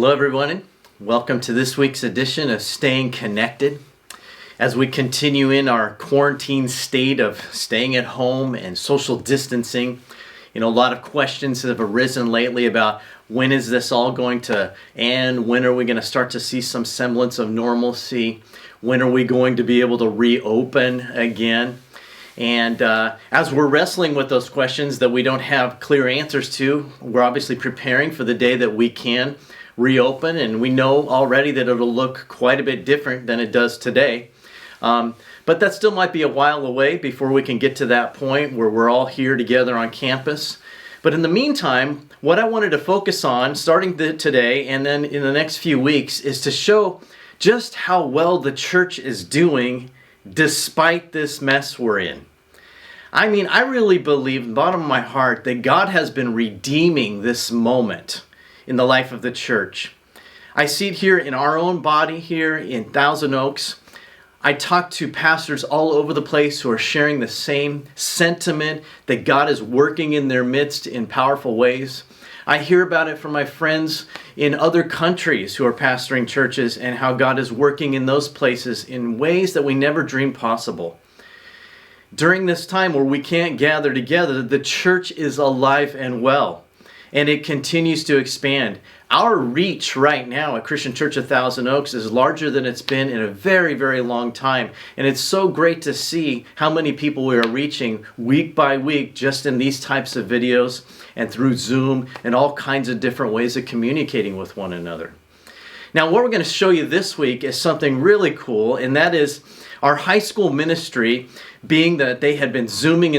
Hello everyone, welcome to this week's edition of Staying Connected. As we continue in our quarantine state of staying at home and social distancing, a lot of questions have arisen lately about when is this all going to end? When are we going to start to see some semblance of normalcy? When are we going to be able to reopen again? And as we're wrestling with those questions that we don't have clear answers to, we're obviously preparing for the day that we can reopen, and we know already that it'll look quite a bit different than it does today. But that still might be a while away before we can get to that point where we're all here together on campus. But in the meantime, what I wanted to focus on starting today and then in the next few weeks is to show just how well the church is doing despite this mess we're in. I mean, I really believe in the bottom of my heart that God has been redeeming this moment in the life of the church. I see it here in our own body here in Thousand Oaks. I talk to pastors all over the place who are sharing the same sentiment that God is working in their midst in powerful ways. I hear about it from my friends in other countries who are pastoring churches and how God is working in those places in ways that we never dreamed possible. During this time where we can't gather together, the church is alive and well, and it continues to expand. Our reach right now at Christian Church of Thousand Oaks is larger than it's been in a very, very long time. And it's so great to see how many people we are reaching week by week just in these types of videos and through Zoom and all kinds of different ways of communicating with one another. Now, what we're going to show you this week is something really cool, and that is our high school ministry, being that they had been Zooming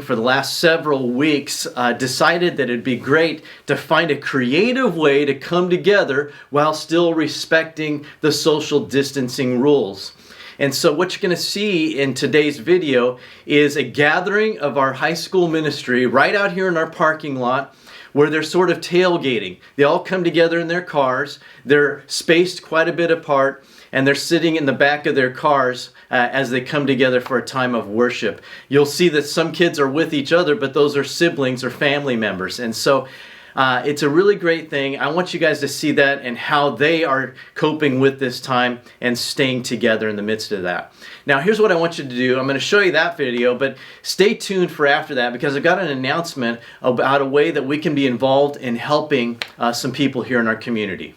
for the last several weeks, decided that it'd be great to find a creative way to come together while still respecting the social distancing rules. And so what you're going to see in today's video is a gathering of our high school ministry right out here in our parking lot, where they're sort of tailgating. They all come together in their cars. They're spaced quite a bit apart, and they're sitting in the back of their cars as they come together for a time of worship. You'll see that some kids are with each other, but those are siblings or family members. And so it's a really great thing. I want you guys to see that and how they are coping with this time and staying together in the midst of that. Now, here's what I want you to do. I'm going to show you that video, but stay tuned for after that because I've got an announcement about a way that we can be involved in helping some people here in our community.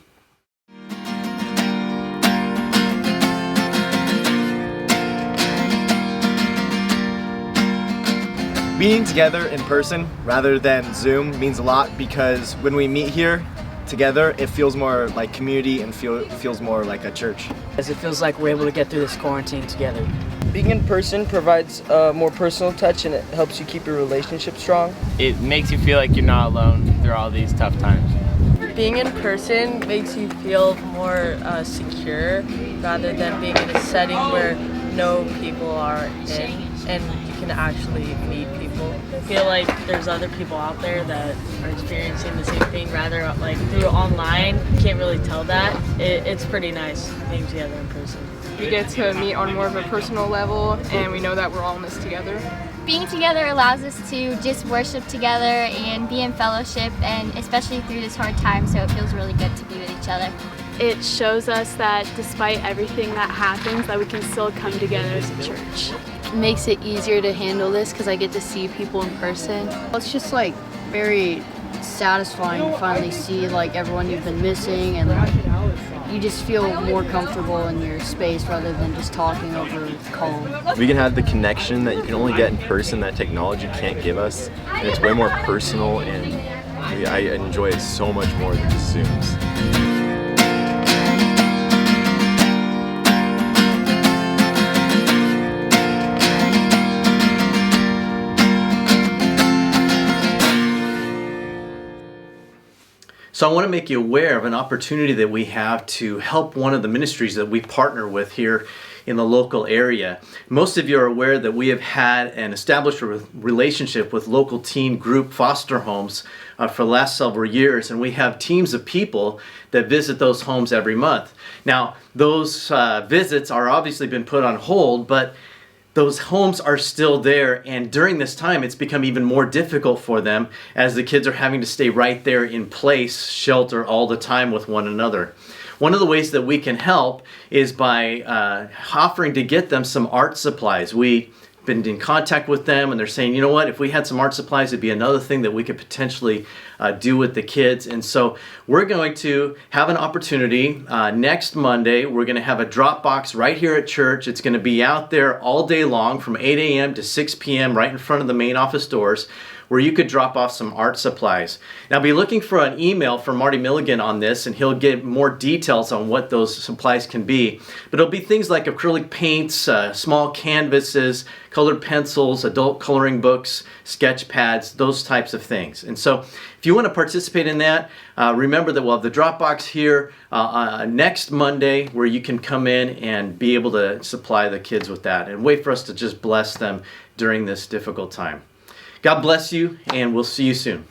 Meeting together in person rather than Zoom means a lot because when we meet here together, it feels more like community and feels more like a church. As it feels like we're able to get through this quarantine together. Being in person provides a more personal touch and it helps you keep your relationship strong. It makes you feel like you're not alone through all these tough times. Being in person makes you feel more secure rather than being in a setting where no people are in and you can actually meet people. I feel like there's other people out there that are experiencing the same thing rather like through online. You can't really tell that. It's pretty nice being together in person. We get to meet on more of a personal level and we know that we're all in this together. Being together allows us to just worship together and be in fellowship, and especially through this hard time, so it feels really good to be with each other. It shows us that despite everything that happens, that we can still come together as a church. It makes it easier to handle this because I get to see people in person. It's just like very satisfying to finally see like everyone you've been missing, and like, you just feel more comfortable in your space rather than just talking over the call. We can have the connection that you can only get in person that technology can't give us, and it's way more personal, and I enjoy it so much more than just Zooms. So I want to make you aware of an opportunity that we have to help one of the ministries that we partner with here in the local area. Most of you are aware that we have had an established relationship with local teen group foster homes for the last several years, and we have teams of people that visit those homes every month. Now, those visits are obviously been put on hold, but those homes are still there, and during this time it's become even more difficult for them as the kids are having to stay right there in place, shelter all the time with one another. One of the ways that we can help is by offering to get them some art supplies. We've been in contact with them, and they're saying, you know what, if we had some art supplies, it'd be another thing that we could potentially do with the kids. And so we're going to have an opportunity next Monday. We're going to have a drop box right here at church. It's going to be out there all day long from 8 a.m. to 6 p.m. right in front of the main office doors, where you could drop off some art supplies. Now, be looking for an email from Marty Milligan on this, and he'll give more details on what those supplies can be. But it'll be things like acrylic paints, small canvases, colored pencils, adult coloring books, sketch pads, those types of things. And so if you want to participate in that, remember that we'll have the drop box here next Monday, where you can come in and be able to supply the kids with that, and wait for us to just bless them during this difficult time. God bless you, and we'll see you soon.